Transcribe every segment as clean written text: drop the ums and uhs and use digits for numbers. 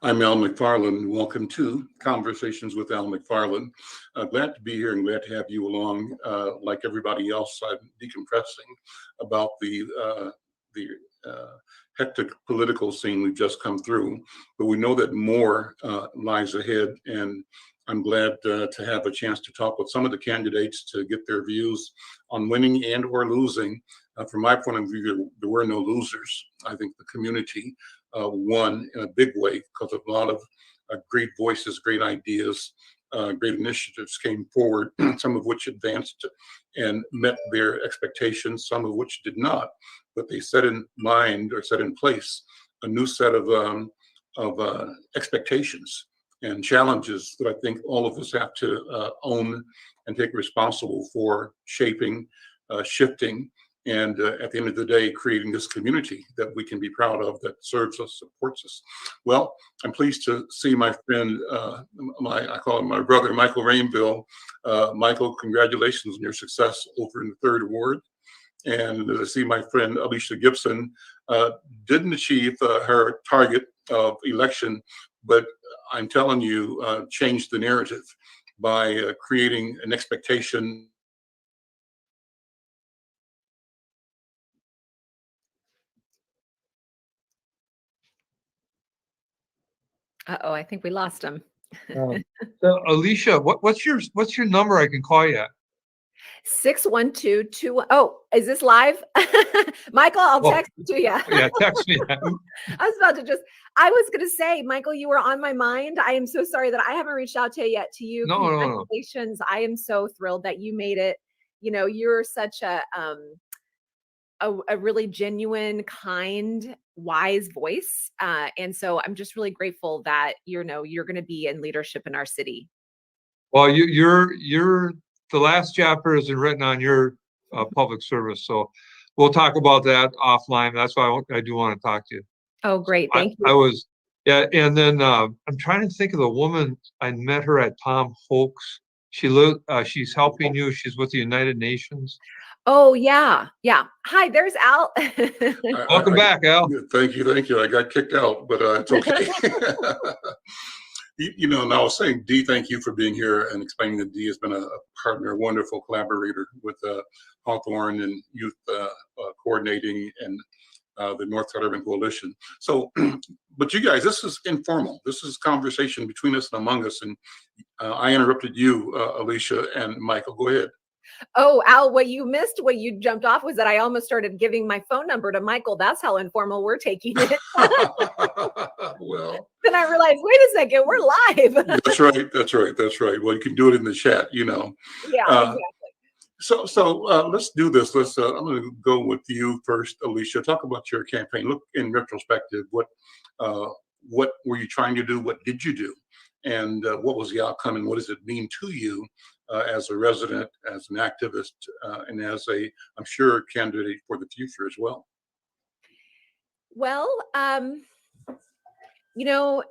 I'm Al McFarlane. Welcome to Conversations with Al McFarlane. Glad to be here and glad to have you along. Like everybody else, I'm decompressing about the hectic political scene we've just come through, but we know that more lies ahead, and I'm glad to have a chance to talk with some of the candidates to get their views on winning and or losing. From my point of view, there were no losers. I think the community won in a big way because of a lot of great voices, great ideas, great initiatives came forward, some of which advanced and met their expectations, some of which did not. But they set in mind or set in place a new set of expectations and challenges that I think all of us have to own and take responsible for shaping, shifting, and at the end of the day, creating this community that we can be proud of, that serves us, supports us. Well, I'm pleased to see my friend, I call him my brother, Michael Rainville. Michael, congratulations on your success over in the Third Ward. And to see my friend Alicia Gibson didn't achieve her target of election, but I'm telling you, changed the narrative by creating an expectation. Uh-oh, I think we lost him. So Alicia, what's your number I can call you at? 61221. Oh, is this live? Michael, I'll text it to you. Yeah, text me. I was going to say, Michael, you were on my mind. I am so sorry that I haven't reached out to you yet. To you, congratulations. No. I am so thrilled that you made it. You know, you're such a really genuine, kind, wise voice. And so I'm just really grateful that, you're going to be in leadership in our city. Well, you're the last chapter has been written on your public service. So we'll talk about that offline. That's why I do want to talk to you. Oh, great. Thank you. And then I'm trying to think of the woman. I met her at Tom Hoax. She's helping you. She's with the United Nations. Oh, yeah. Yeah. Hi, there's Al. Welcome back, Al. Thank you. I got kicked out, but it's okay. And I was saying, Dee, thank you for being here and explaining that Dee has been a partner, a wonderful collaborator with Hawthorne and youth coordinating and the Northside Urban Coalition. So, but you guys, this is informal. This is conversation between us and among us. And I interrupted you, Alicia and Michael. Go ahead. Oh, Al, what you jumped off was that I almost started giving my phone number to Michael. That's how informal we're taking it. Well, then I realized, wait a second, we're live. That's right. Well, you can do it in the chat, Yeah, exactly. So let's do this. I'm going to go with you first, Alicia. Talk about your campaign. Look in retrospective. What were you trying to do? What did you do? And what was the outcome? And what does it mean to you as a resident, as an activist, and as I'm sure, candidate for the future as well? Well,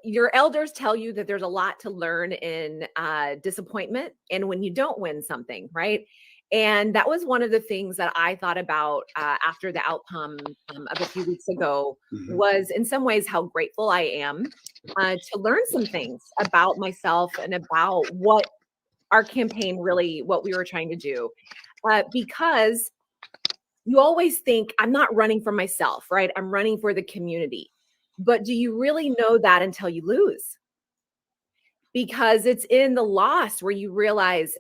your elders tell you that there's a lot to learn in disappointment and when you don't win something, right? And that was one of the things that I thought about after the outcome of a few weeks ago, was in some ways how grateful I am to learn some things about myself and about what our campaign really, what we were trying to do. Because you always think, I'm not running for myself, right? I'm running for the community. But do you really know that until you lose? Because it's in the loss where you realize,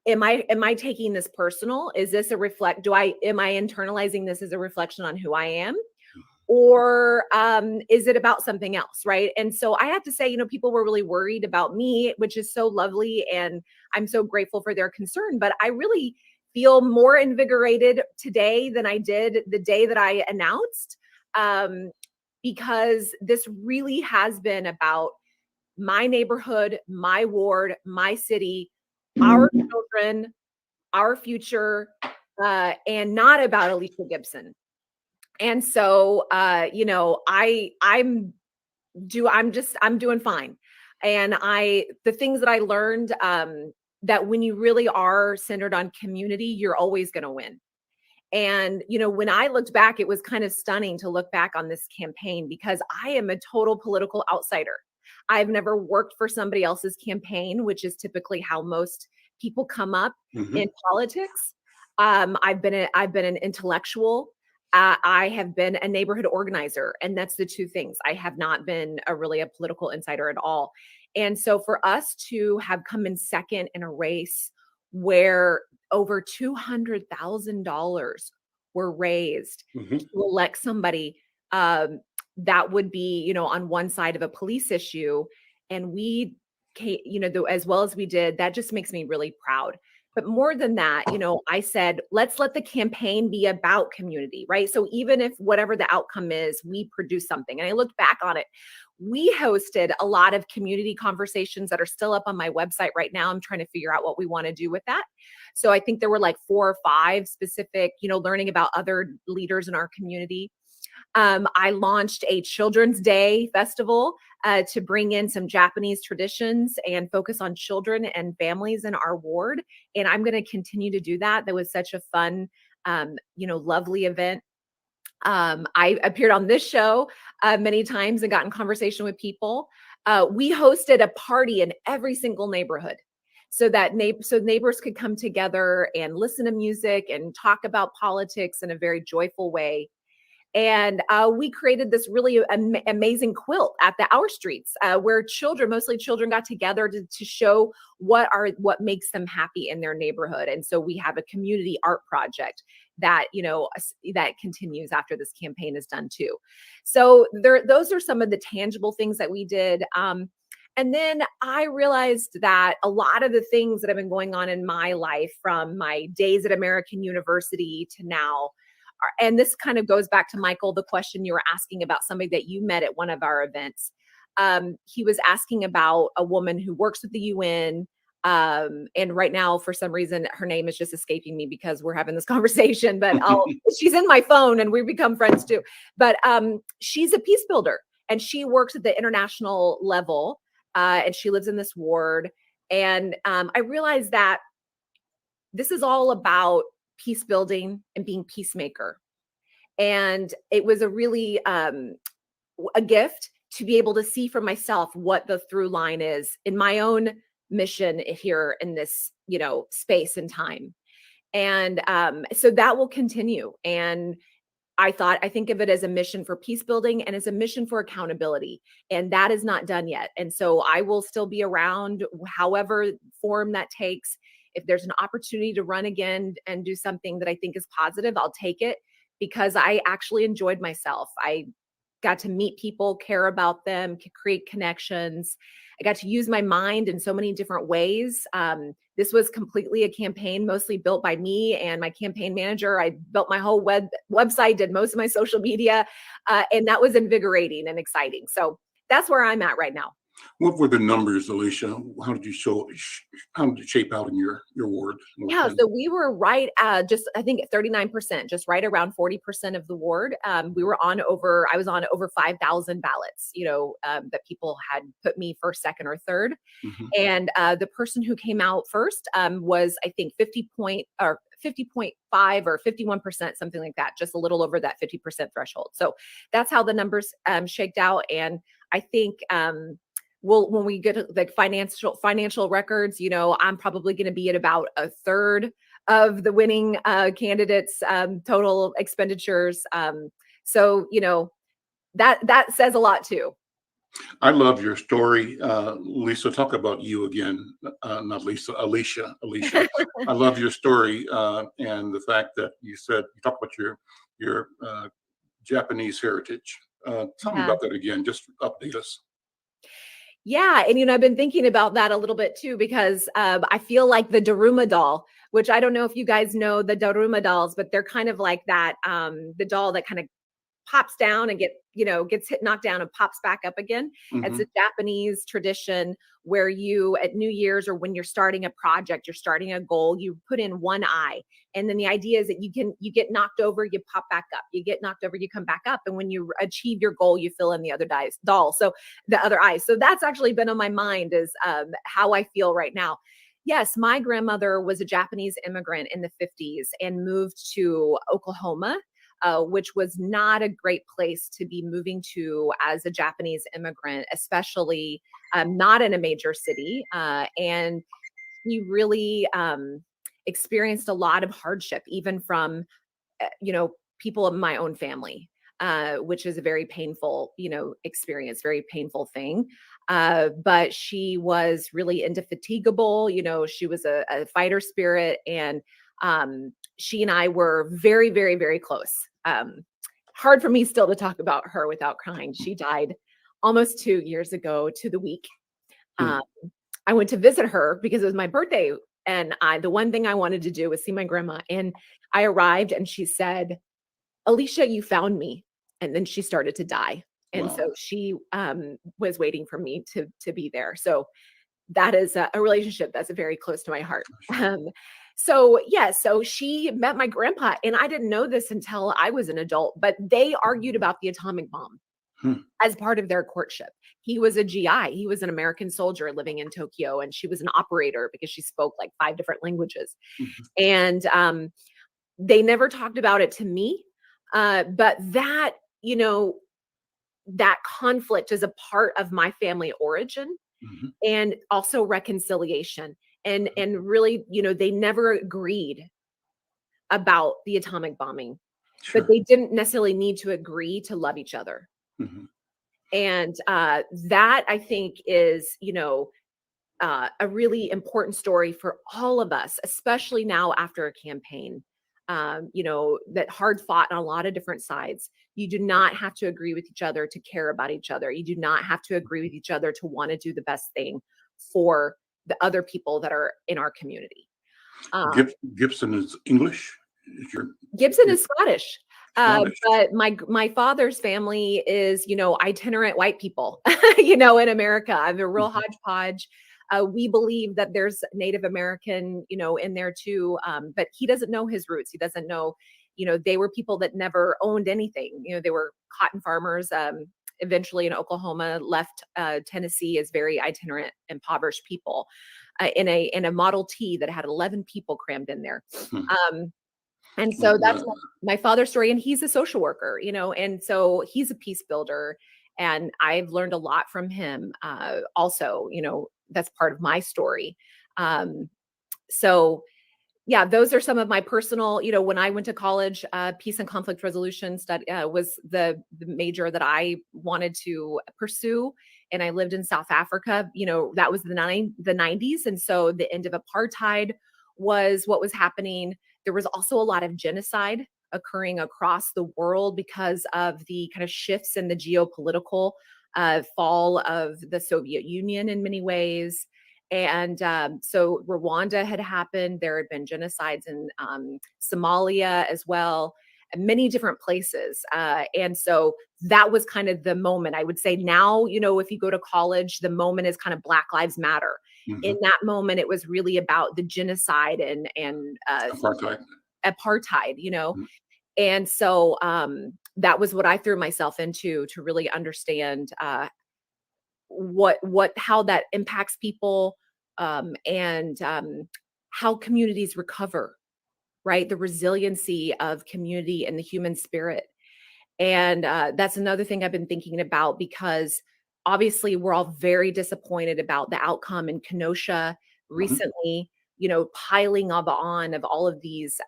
am I taking this personal? Is this am I internalizing this as a reflection on who I am? Or is it about something else, right? And so I have to say, people were really worried about me, which is so lovely. And I'm so grateful for their concern. But I really feel more invigorated today than I did the day that I announced, because this really has been about my neighborhood, my ward, my city, our children, our future, and not about Alicia Gibson. And so, I'm doing fine. And the things that I learned, that when you really are centered on community, you're always going to win. And, when I looked back, it was kind of stunning to look back on this campaign because I am a total political outsider. I've never worked for somebody else's campaign, which is typically how most people come up Mhm. in politics. I've been an intellectual. I have been a neighborhood organizer, and that's the two things. I have not been a political insider at all. And so for us to have come in second in a race where over $200,000 were raised Mhm. to elect somebody um, that would be, on one side of a police issue, and we came, as well as we did, that just makes me really proud. But more than that, I said, let's let the campaign be about community, right? So even if whatever the outcome is, we produce something. And I looked back on it. We hosted a lot of community conversations that are still up on my website right now. I'm trying to figure out what we want to do with that. So I think there were like 4 or 5 specific, learning about other leaders in our community. I launched a Children's Day festival to bring in some Japanese traditions and focus on children and families in our ward. And I'm going to continue to do that. That was such a fun, lovely event. I appeared on this show many times and got in conversation with people. We hosted a party in every single neighborhood so that neighbors could come together and listen to music and talk about politics in a very joyful way. And we created this really amazing quilt at the Our Streets where mostly children, got together to show what makes them happy in their neighborhood. And so we have a community art project that, that continues after this campaign is done too. So those are some of the tangible things that we did. And then I realized that a lot of the things that have been going on in my life, from my days at American University to now, and this kind of goes back to, Michael, the question you were asking about somebody that you met at one of our events. He was asking about a woman who works with the UN. And right now, for some reason, her name is just escaping me because we're having this conversation, but she's in my phone and we've become friends too. But she's a peace builder and she works at the international level and she lives in this ward. And I realized that this is all about peace building and being peacemaker. And it was a really a gift to be able to see for myself what the through line is in my own mission here in this, space and time. And so that will continue. And I think of it as a mission for peace building and as a mission for accountability. And that is not done yet. And so I will still be around, however form that takes. If there's an opportunity to run again and do something that I think is positive, I'll take it, because I actually enjoyed myself. I got to meet people, care about them, create connections. I got to use my mind in so many different ways. This was completely a campaign mostly built by me and my campaign manager. I built my whole website, did most of my social media, and that was invigorating and exciting. So that's where I'm at right now. What were the numbers, Alicia? How did it shape out in your ward? Yeah, so we were right at just, I think, 39%, just right around 40% of the ward. I was on over 5,000 ballots, that people had put me first, second, or third. Mhm. And the person who came out first was, I think, 50.5 or 51%, something like that, just a little over that 50% threshold. So that's how the numbers shaked out. And I think when we get like financial records, I'm probably going to be at about a third of the winning candidates' total expenditures. So that says a lot too. I love your story. Lisa, talk about you again. Not Lisa, Alicia. I love your story and the fact that you talk about your Japanese heritage. Tell me Yeah. about that again. Just update us. Yeah. And, I've been thinking about that a little bit too, because I feel like the Daruma doll, which I don't know if you guys know the Daruma dolls, but they're kind of like that, the doll that kind of pops down and gets knocked down and pops back up again. It's Mhm. a Japanese tradition where you, at New Year's, or when you're starting a project, you're starting a goal, you put in one eye. And then the idea is that you get knocked over, you pop back up, you get knocked over, you come back up. And when you achieve your goal, you fill in the other doll. So the other eye. So that's actually been on my mind, is how I feel right now. Yes, my grandmother was a Japanese immigrant in the 50s and moved to Oklahoma which was not a great place to be moving to as a Japanese immigrant, especially not in a major city. And he really experienced a lot of hardship, even from, people of my own family, which is a very painful, experience, very painful thing. But she was really indefatigable. She was a fighter spirit, and she and I were very, very, very close. Hard for me still to talk about her without crying. She died almost 2 years ago to the week. Hmm. I went to visit her because it was my birthday, and the one thing I wanted to do was see my grandma. And I arrived, and she said, "Alicia, you found me." And then she started to die. And Wow. so she was waiting for me to be there. So that is a relationship that's very close to my heart. So yeah, so she met my grandpa, and I didn't know this until I was an adult, but they argued about the atomic bomb Hmm. as part of their courtship. He was a GI. He was an American soldier living in Tokyo, and she was an operator because she spoke like 5 different languages. Mhm. And they never talked about it to me. But that, that conflict is a part of my family origin, Mhm. and also reconciliation. And really, they never agreed about the atomic bombing, but Sure. they didn't necessarily need to agree to love each other. Mhm. And that, I think, is, a really important story for all of us, especially now after a campaign, that hard fought on a lot of different sides. You do not have to agree with each other to care about each other. You do not have to agree with each other to want to do the best thing for the other people that are in our community. Um, Gibson is English. Is Gibson your is Scottish. Scottish? But my father's family is, itinerant white people, in America. I'm a real Mhm. hodgepodge. We believe that there's Native American, in there too. But he doesn't know his roots. He doesn't know, they were people that never owned anything. They were cotton farmers. Eventually in Oklahoma, left Tennessee as very itinerant, impoverished people, in a Model T that had 11 people crammed in there. Hmm. And Well, so that's my father's story. And he's a social worker, and so he's a peace builder. And I've learned a lot from him. Also, that's part of my story. Um, so yeah, those are some of my personal, when I went to college, peace and conflict resolution study was the major that I wanted to pursue. And I lived in South Africa, that was the 90s. And so the end of apartheid was what was happening. There was also a lot of genocide occurring across the world because of the kind of shifts in the geopolitical fall of the Soviet Union in many ways. And so Rwanda had happened. There had been genocides in Somalia as well, and many different places. And so that was kind of the moment. I would say now, if you go to college, the moment is kind of Black Lives Matter. In Mhm. that moment, it was really about the genocide and Apartheid. apartheid, Mhm. And so that was what I threw myself into to really understand how that impacts people, and how communities recover, right? The resiliency of community and the human spirit. And that's another thing I've been thinking about, because obviously we're all very disappointed about the outcome in Kenosha Mhm. recently, piling on of all of these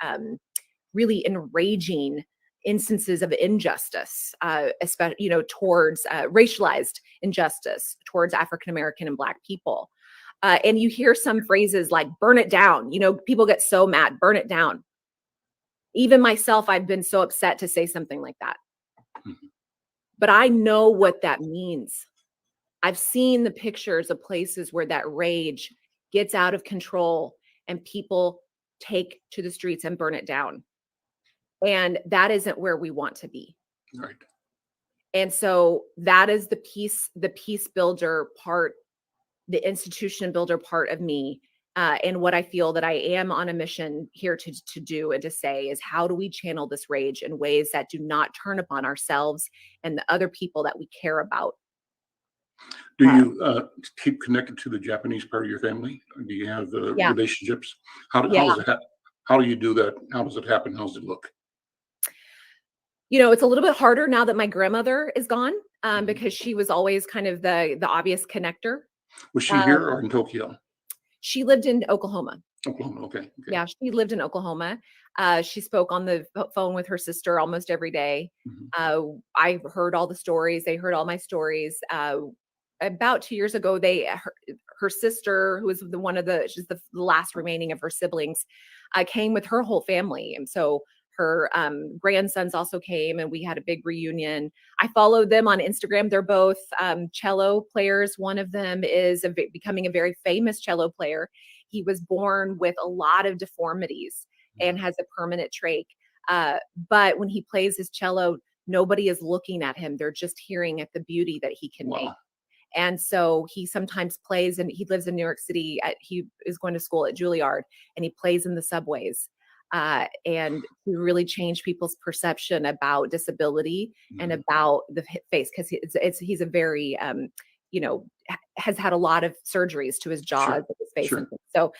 really enraging instances of injustice, especially, towards racialized injustice towards African American and Black people. And you hear some phrases like "burn it down." People get so mad, "Burn it down." Even myself, I've been so upset to say something like that. Mhm. But I know what that means. I've seen the pictures of places where that rage gets out of control and people take to the streets and burn it down. And that isn't where we want to be. Right. And so that is the peace builder part, the institution builder part of me. And what I feel that I am on a mission here to do and to say is, how do we channel this rage in ways that do not turn upon ourselves and the other people that we care about? Do Uh, you keep connected to the Japanese part of your family? Do you have yeah, relationships? How yeah. does it how do you do that? How does it happen? How does it look? It's a little bit harder now that my grandmother is gone, because she was always kind of the obvious connector. Was she Uh, here or in Tokyo? she lived in Oklahoma. Oklahoma. Okay. Okay. Yeah, she lived in Oklahoma. She spoke on the phone with her sister almost every day. Mhm. I heard all the stories. They heard all my stories. About 2 years ago, her sister, who was she's the last remaining of her siblings, came with her whole family, and so her grandsons also came, and we had a big reunion. I followed them on Instagram. They're both cello players. One of them is becoming a very famous cello player. He was born with a lot of deformities and has a permanent trach. But when he plays his cello, nobody is looking at him. They're just hearing at the beauty that he can make. Wow. And so he sometimes plays, and he lives in New York City. He is going to school at Juilliard, and he plays in the subways. And to really change people's perception about disability and Mhm. about the face, because he's a very has had a lot of surgeries to his jaws Sure. and his face Sure. and things. So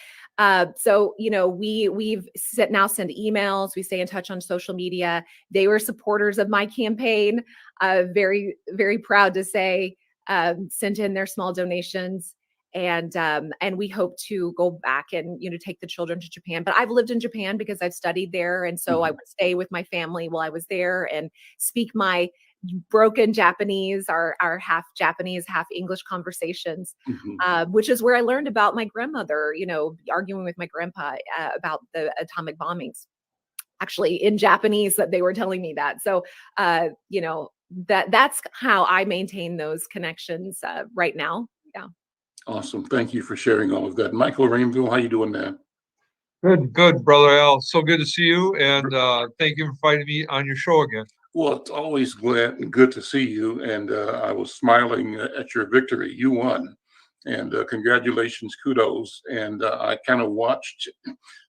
we've now send emails. We stay in touch on social media. They were supporters of my campaign. Very, very proud to say, sent in their small donations, and we hope to go back and take the children to Japan. But I've lived in Japan because I've studied there, and so I Mhm. would stay with my family while I was there and speak my broken Japanese, our half Japanese, half English conversations, Mhm. which is where I learned about my grandmother, arguing with my grandpa about the atomic bombings. Actually, in Japanese, that they were telling me that. So, that's how I maintain those connections right now. Yeah. Awesome. Thank you for sharing all of that. Michael Rainville, how you doing there? Good, brother Al. So good to see you, and thank you for inviting me on your show again. Well, it's always good to see you. And I was smiling at your victory. You won. And congratulations, kudos. And I kind of watched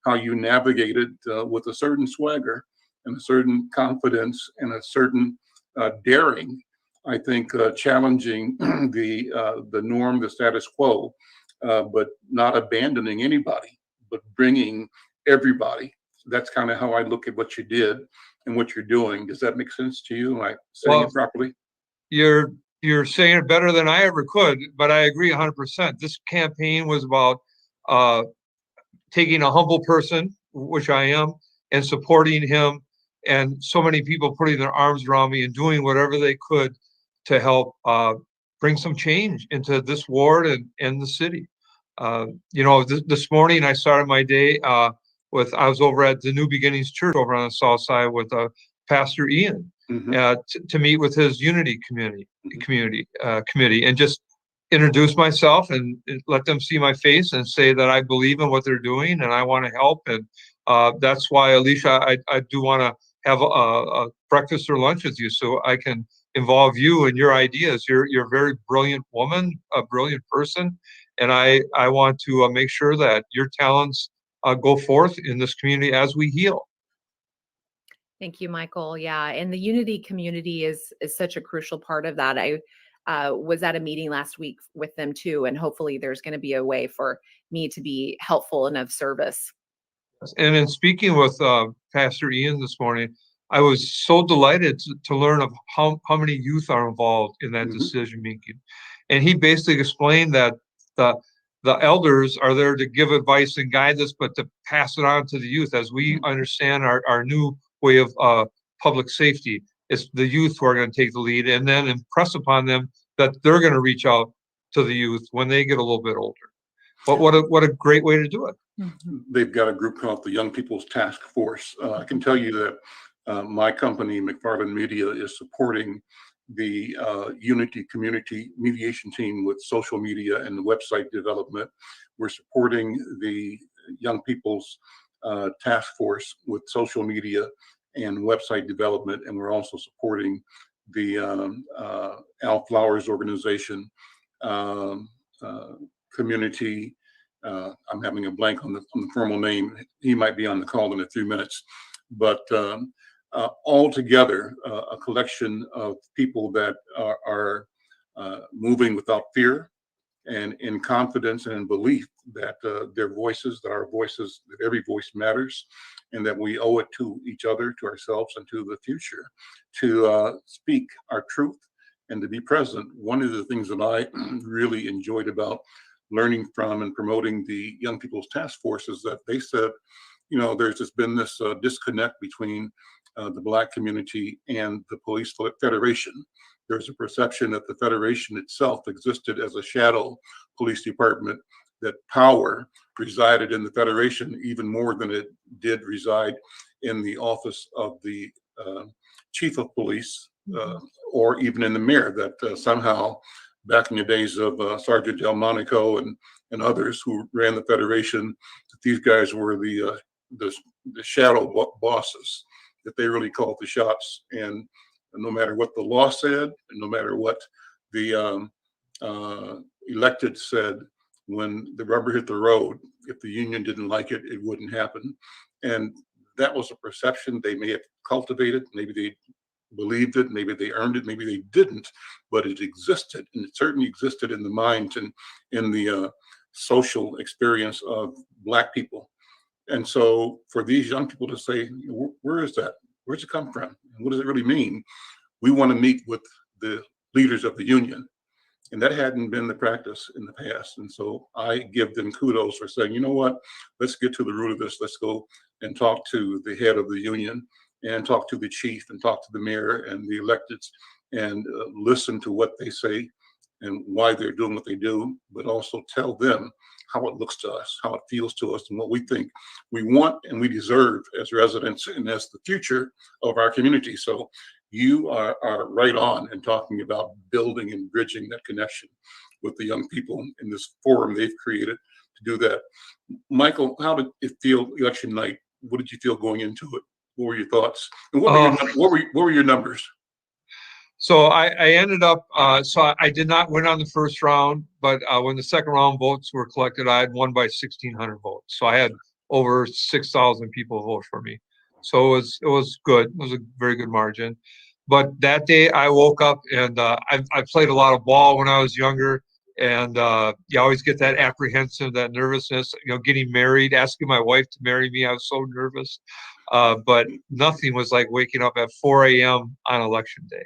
how you navigated with a certain swagger and a certain confidence and a certain daring. I think challenging the norm, the status quo, but not abandoning anybody, but bringing everybody. That's kind of how I look at what you did and what you're doing. Does that make sense to you? Am I saying Well, it properly? you're saying it better than I ever could, but I agree 100%. This campaign was about uh, taking a humble person, which I am, and supporting him, and so many people putting their arms around me and doing whatever they could to help bring some change into this ward and the city. This morning I started my day I was over at the New Beginnings Church over on the south side with Pastor Ian Hmm. to meet with his Unity Mhm. committee and just introduce myself and let them see my face and say that I believe in what they're doing and I want to help. And that's why, Alicia, I do want to have a breakfast or lunch with you so I can involve you in your ideas. You're a very brilliant woman, a brilliant person, and I want to make sure that your talents go forth in this community as we heal. Thank you, Michael. Yeah, and the Unity community is such a crucial part of that. I was at a meeting last week with them too, and hopefully there's going to be a way for me to be helpful and of service. And in speaking with Pastor Ian this morning, I was so delighted to learn of how many youth are involved in that Hmm. decision making. And he basically explained that the the elders are there to give advice and guide us, but to pass it on to the youth as we understand our new way of public safety. It's the youth who are going to take the lead and then impress upon them that they're going to reach out to the youth when they get a little bit older. But what a great way to do it. They've got a group called the Young People's Task Force. I can tell you that my company, McFarlane Media, is supporting the Unity Community Mediation Team with social media and website development. We're supporting the Young People's Task Force with social media and website development, and we're also supporting the Al Flowers organization, um, uh, community. I'm having a blank on the formal name. He might be on the call in a few minutes, but all together, a collection of people that are moving without fear and in confidence and in belief that their voices, that our voices, that every voice matters, and that we owe it to each other, to ourselves, and to the future to speak our truth and to be present. One of the things that I really enjoyed about learning from and promoting the Young People's Task Force is that they said, there's just been this disconnect between the Black community and the Police Federation. There's a perception that the Federation itself existed as a shadow police department, that power resided in the Federation even more than it did reside in the office of the chief of police or even in the mayor, that somehow back in the days of Sergeant Delmonico and others who ran the Federation, that these guys were the shadow bosses, that they really called the shots. And no matter what the law said, and no matter what the elected said, when the rubber hit the road, if the union didn't like it, it wouldn't happen. And that was a perception they may have cultivated. Maybe they believed it, maybe they earned it, maybe they didn't, but it existed. And it certainly existed in the minds and in the social experience of Black people. And so for these young people to say, where is that? Where's it come from? And what does it really mean? We want to meet with the leaders of the union. And that hadn't been the practice in the past. And so I give them kudos for saying, you know what, let's get to the root of this. Let's go and talk to the head of the union and talk to the chief and talk to the mayor and the electeds and listen to what they say and why they're doing what they do, but also tell them how it looks to us, how it feels to us, and what we think we want and we deserve as residents and as the future of our community. So you are right on in talking about building and bridging that connection with the young people in this forum they've created to do that. Michael, how did it feel election night? What did you feel going into it? What were your thoughts? And what were your numbers? So I ended up, so I did not win on the first round, but when the second round votes were collected, I had won by 1,600 votes. So I had over 6,000 people vote for me. So it was good. It was a very good margin. But that day I woke up and I played a lot of ball when I was younger. And you always get that apprehensive, that nervousness, getting married, asking my wife to marry me. I was so nervous. But nothing was like waking up at 4 a.m. on election day.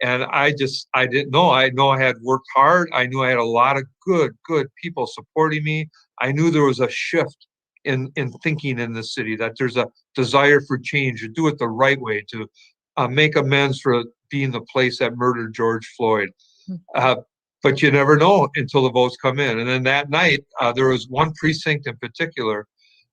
And I didn't know. I know I had worked hard. I knew I had a lot of good people supporting me. I knew there was a shift in thinking in the city, that there's a desire for change, to do it the right way, to make amends for being the place that murdered George Floyd. But you never know until the votes come in. And then that night, there was one precinct in particular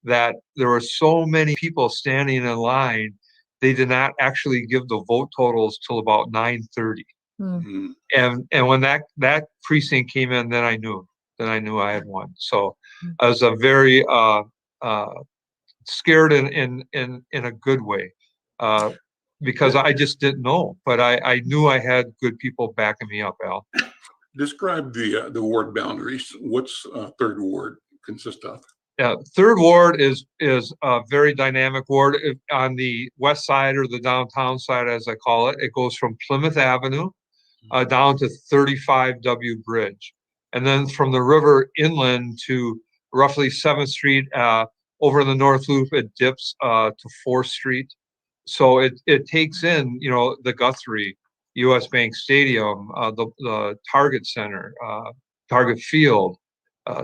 that there were so many people standing in line, they did not actually give the vote totals till about 9:30. Mm-hmm. And when that precinct came in, then I knew I had won. So I was a very scared in a good way, because I just didn't know, but I knew I had good people backing me up, Al. Describe the ward boundaries. What's Third Ward consist of? Yeah, Third Ward is a very dynamic ward. On the west side, or the downtown side, as I call it, it goes from Plymouth Avenue down to 35W Bridge. And then from the river inland to roughly 7th Street, over in the North Loop, it dips to 4th Street. So it takes in, the Guthrie, US Bank Stadium, the Target Center, Target Field,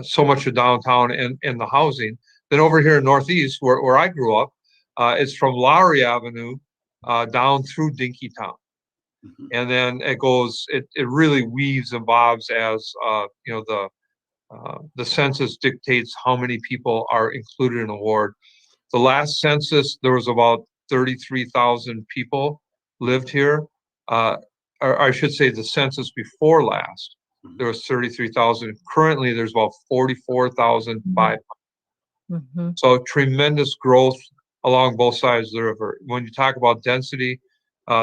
so much of downtown and the housing. Then over here in Northeast, where I grew up, it's from Lowry Avenue down through Dinkytown. Mm-hmm. And then it goes, it really weaves and bobs as, the census dictates how many people are included in a ward. The last census, there was about 33,000 people lived here. Or I should say the census before last, there was 33,000. Currently, there's about 44,500. Mm-hmm. So tremendous growth along both sides of the river. When you talk about density,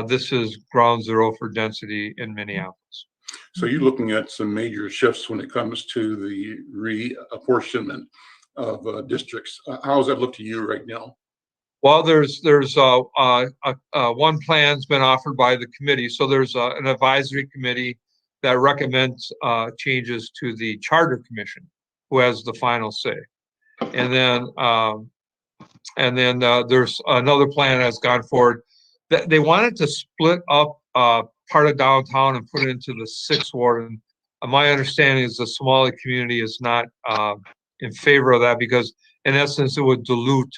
this is ground zero for density in Minneapolis. So you're looking at some major shifts when it comes to the reapportionment of districts. How does that look to you right now? Well, there's one plan's been offered by the committee. So there's an advisory committee that recommends changes to the Charter Commission, who has the final say. And then And then there's another plan that's gone forward. They wanted to split up part of downtown and put it into the 6th ward. And my understanding is the Somali community is not in favor of that because, in essence, it would dilute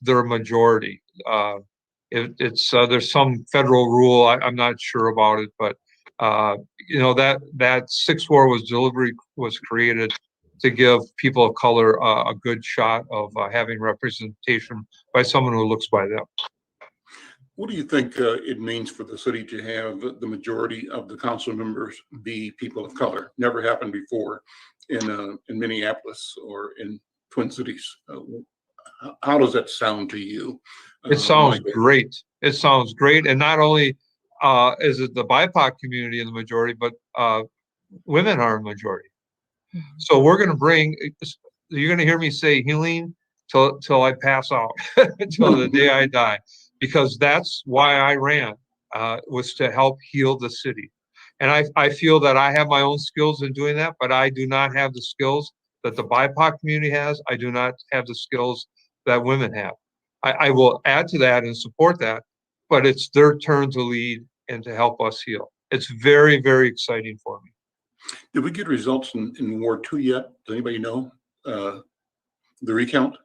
their majority. There's some federal rule. I'm not sure about it, but that 6th ward was created to give people of color a good shot of having representation by someone who looks by them. What do you think it means for the city to have the majority of the council members be people of color? Never happened before in Minneapolis or in Twin Cities. How does that sound to you? It sounds great. It sounds great. And not only is it the BIPOC community in the majority, but women are a majority. So we're going to you're going to hear me say healing till I pass out, till the day I die, because that's why I ran, was to help heal the city. And I feel that I have my own skills in doing that, but I do not have the skills that the BIPOC community has. I do not have the skills that women have. I will add to that and support that, but it's their turn to lead and to help us heal. It's very, very exciting for me. Did we get results in Ward 2 yet? Does anybody know the recount?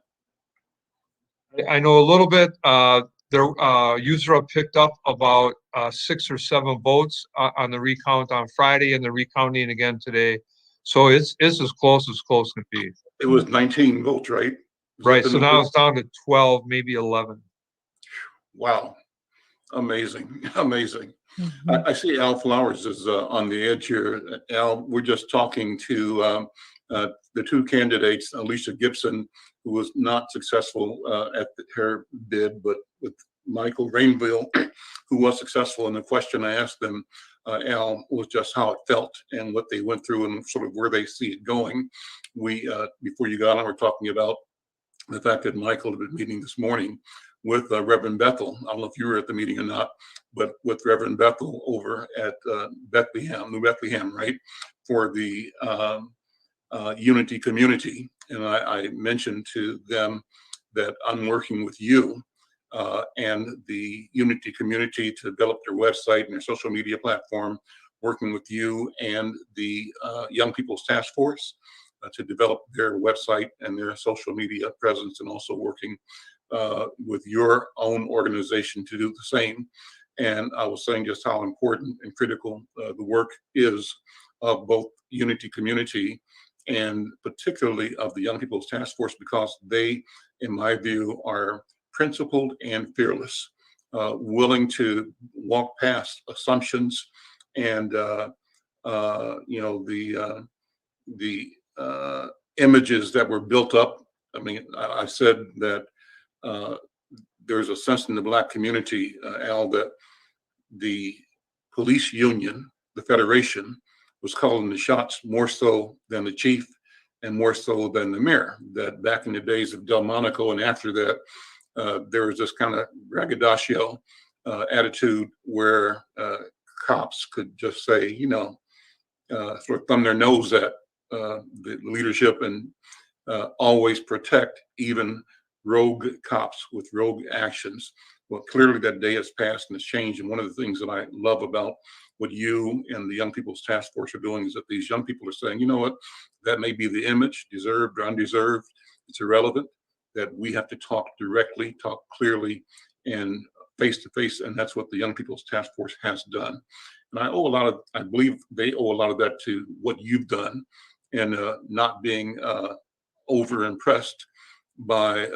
I know a little bit. Their user picked up about 6 or 7 votes on the recount on Friday, and they're recounting again today. So it's as close can be. It was 19 votes, right? Right. So now it's down to 12, maybe 11. Wow. Amazing. Amazing. Mm-hmm. I see Al Flowers is on the edge here. Al, we're just talking to the 2 candidates, Alicia Gibson, who was not successful at her bid, but with Michael Rainville, who was successful. And the question I asked them, Al, was just how it felt and what they went through and sort of where they see it going. We, before you got on, we're talking about the fact that Michael had been meeting this morning with Reverend Bethel. I don't know if you were at the meeting or not, but with Reverend Bethel over at New Bethlehem, right, for the Unity community. And I mentioned to them that I'm working with you and the Unity community to develop their website and their social media platform, working with you and the Young People's Task Force to develop their website and their social media presence, and also working with your own organization to do the same. And I was saying just how important and critical the work is of both Unity community and particularly of the Young People's Task Force, because they, in my view, are principled and fearless, willing to walk past assumptions and the images that were built up. I mean, I said that there's a sense in the Black community, Al, that the police union, the Federation, was calling the shots more so than the chief and more so than the mayor. That back in the days of Delmonico and after that, there was this kind of braggadocio attitude where cops could just say, sort of thumb their nose at the leadership and always protect even rogue cops with rogue actions. Well, clearly that day has passed and has changed. And one of the things that I love about what you and the Young People's Task Force are doing is that these young people are saying, you know what, that may be the image, deserved or undeserved, it's irrelevant, that we have to talk directly, talk clearly and face to face. And that's what the Young People's Task Force has done. And I believe they owe a lot of that to what you've done and not being over impressed by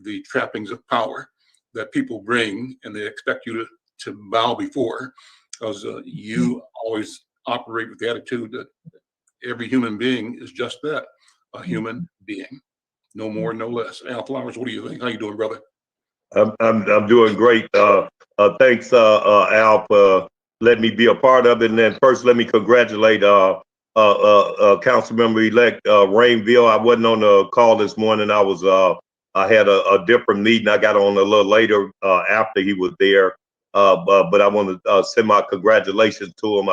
the trappings of power that people bring and they expect you to bow before, because you always operate with the attitude that every human being is just that, a human being, no more, no less. Al Flowers, what do you think? How you doing, brother? I'm doing great. Thanks, Al, for letting me be a part of it. And then first, let me congratulate Councilmember-elect Rainville. I wasn't on the call this morning. I had a different meeting. I got on a little later after he was there. But I want to send my congratulations to him.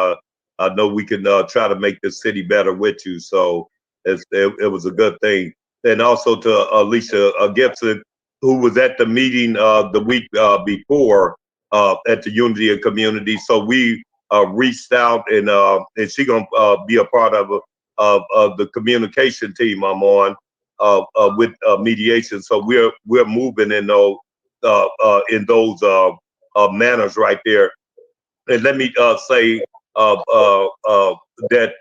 I know we can try to make this city better with you. So it was a good thing. And also to Alicia Gibson, who was at the meeting the week before at the Unity and Community. So we reached out, and she gonna be a part of the communication team I'm on with mediation. So we're moving in those manners right there. And let me say that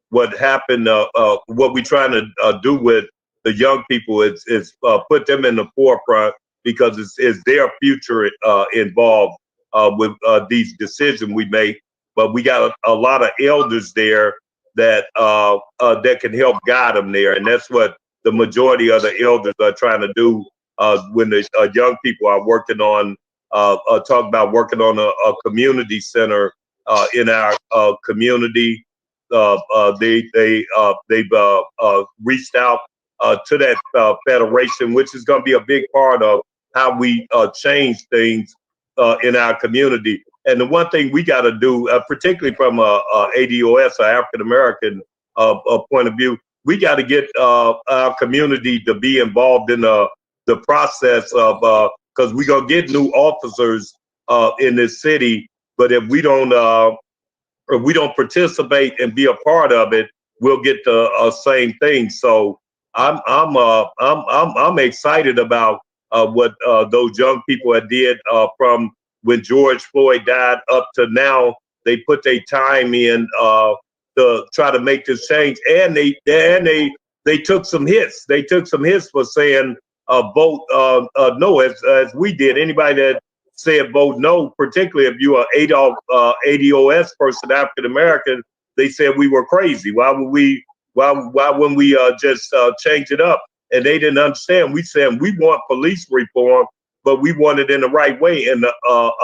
what happened, what we're trying to do with the young people is put them in the forefront, because it's their future involved with these decisions we make. But we got a lot of elders there that that can help guide them there, and that's what the majority of the elders are trying to do when the young people are working on. Talk about working on a community center in our community. They've reached out to that federation, which is going to be a big part of how we change things in our community. And the one thing we got to do, particularly from ADOS, or African American point of view, we got to get our community to be involved in the process of, because we're gonna get new officers in this city, but if we don't participate and be a part of it, we'll get the same thing. So I'm excited about what those young people have did from when George Floyd died up to now. They put their time in to try to make this change, and they took some hits. They took some hits for saying vote no, as we did. Anybody that said vote no, particularly if you are ADOS person, African American, they said we were crazy. Why wouldn't we just change it up? And they didn't understand. We said we want police reform, but we want it in the right way. And the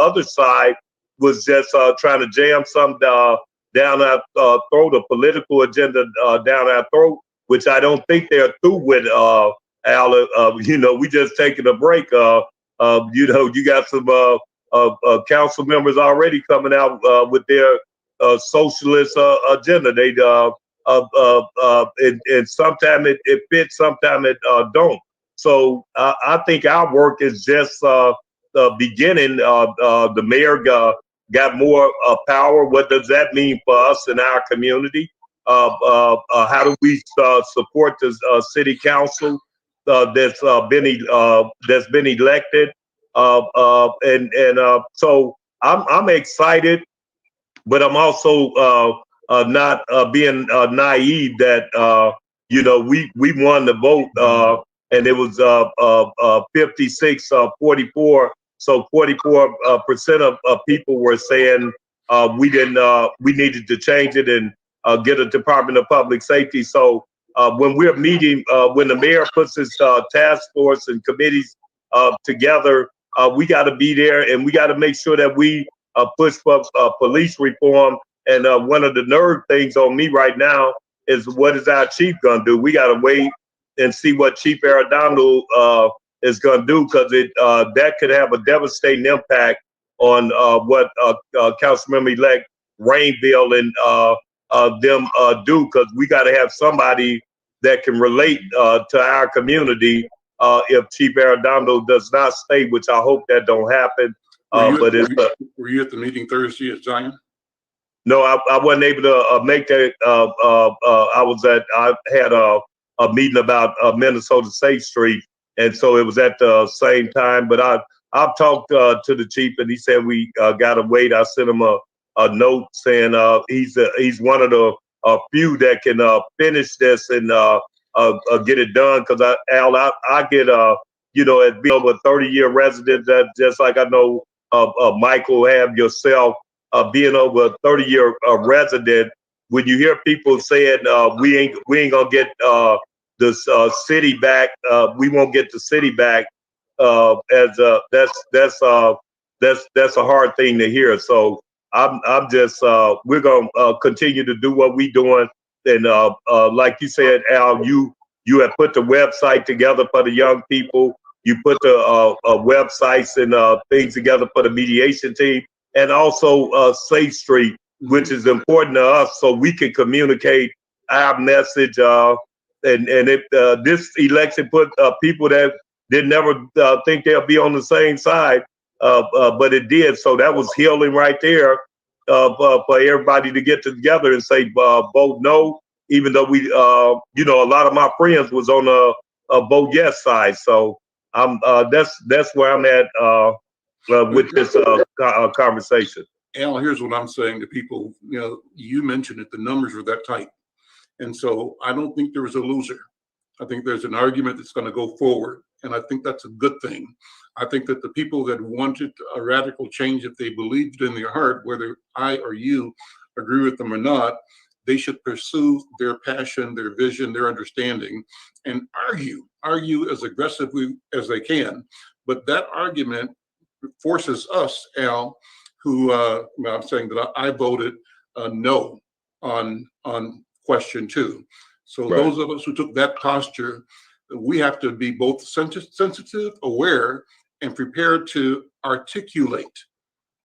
other side was just trying to jam some down our throat, a political agenda down our throat, which I don't think they're through with. Al, we just taking a break. You got some council members already coming out with their socialist agenda. They and sometimes it fits, sometimes it don't. So I think our work is just the beginning. The mayor got more power. What does that mean for us in our community? How do we support the city council that's been elected? So I'm excited, but I'm also not being naive that we won the vote and it was 56-44. So 44% of people were saying we needed to change it and get a Department of Public Safety. So when we're meeting, when the mayor puts his task force and committees together, we got to be there, and we got to make sure that we push for police reform. And one of the nerd things on me right now is, what is our chief gonna do? We got to wait and see what Chief Arredondo is gonna do, because that could have a devastating impact on what Councilmember-elect Rainville and them do, because we got to have somebody that can relate to our community if Chief Arredondo does not stay, which I hope that don't happen. Were you at the meeting Thursday at Zion? No, I wasn't able to make that. I had a meeting about Minnesota Safe Street, and so it was at the same time. But I've talked to the chief, and he said we gotta wait. I sent him a note saying he's one of the few that can finish this and get it done. Because I get as being over a 30-year resident, that just like I know Michael have yourself, being over a 30-year resident, when you hear people saying we ain't gonna get this city back, we won't get the city back, that's a hard thing to hear. So I'm just we're gonna continue to do what we doing, and like you said, Al, you have put the website together for the young people. You put the websites and things together for the mediation team, and also Safe Street, which is important to us, so we can communicate our message. And if this election put people that did never think they'll be on the same side, but it did. So that was healing right there for everybody to get together and say vote no, even though we, you know, a lot of my friends was on a vote yes side. So that's where I'm at with this conversation. Al, here's what I'm saying to people. You know, you mentioned it, the numbers were that tight. And so I don't think there was a loser. I think there's an argument that's going to go forward. And I think that's a good thing. I think that the people that wanted a radical change, if they believed in their heart, whether I or you agree with them or not, they should pursue their passion, their vision, their understanding, and argue as aggressively as they can. But that argument forces us, Al, who I'm saying that I voted no on question 2. So Right. Those of us who took that posture, we have to be both sensitive, aware, and prepared to articulate,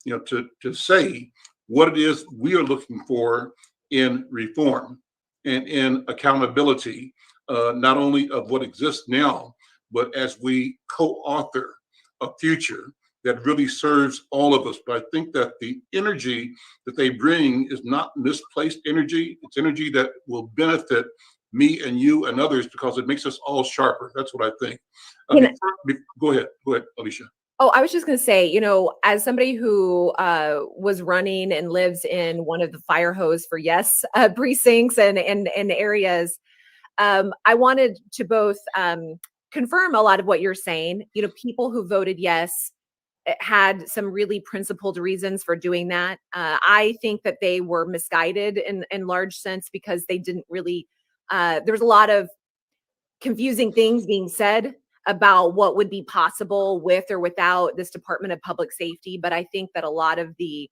you know, to say what it is we are looking for in reform and in accountability, not only of what exists now, but as we co-author a future that really serves all of us. But I think that the energy that they bring is not misplaced energy. It's energy that will benefit me and you and others because it makes us all sharper. That's what I think. Go ahead, Alicia. Oh, I was just going to say, you know, as somebody who was running and lives in one of the fire hose for yes precincts and areas, I wanted to both confirm a lot of what you're saying. You know, people who voted yes had some really principled reasons for doing that. I think that they were misguided in large sense because they didn't really, there was a lot of confusing things being said about what would be possible with or without this Department of Public Safety. But I think that a lot of the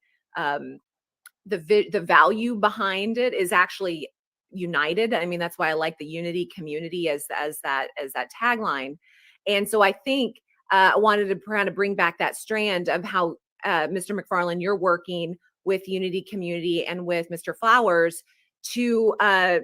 value behind it is actually united. I mean, that's why I like the unity community as that tagline. And so I think I wanted to kind of bring back that strand of how Mr. McFarlane, you're working with Unity Community and with Mr. Flowers to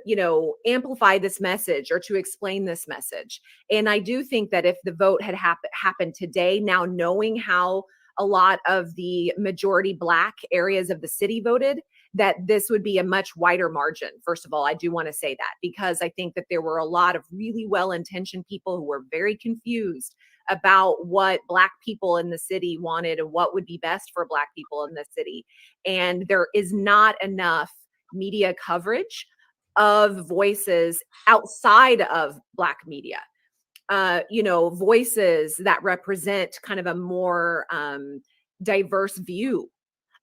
you know, amplify this message or to explain this message. And I do think that if the vote had happened today, now knowing how a lot of the majority Black areas of the city voted, that this would be a much wider margin. First of all, I do want to say that because I think that there were a lot of really well-intentioned people who were very confused about what Black people in the city wanted and what would be best for Black people in the city. And there is not enough media coverage of voices outside of Black media. You know, voices that represent kind of a more diverse view.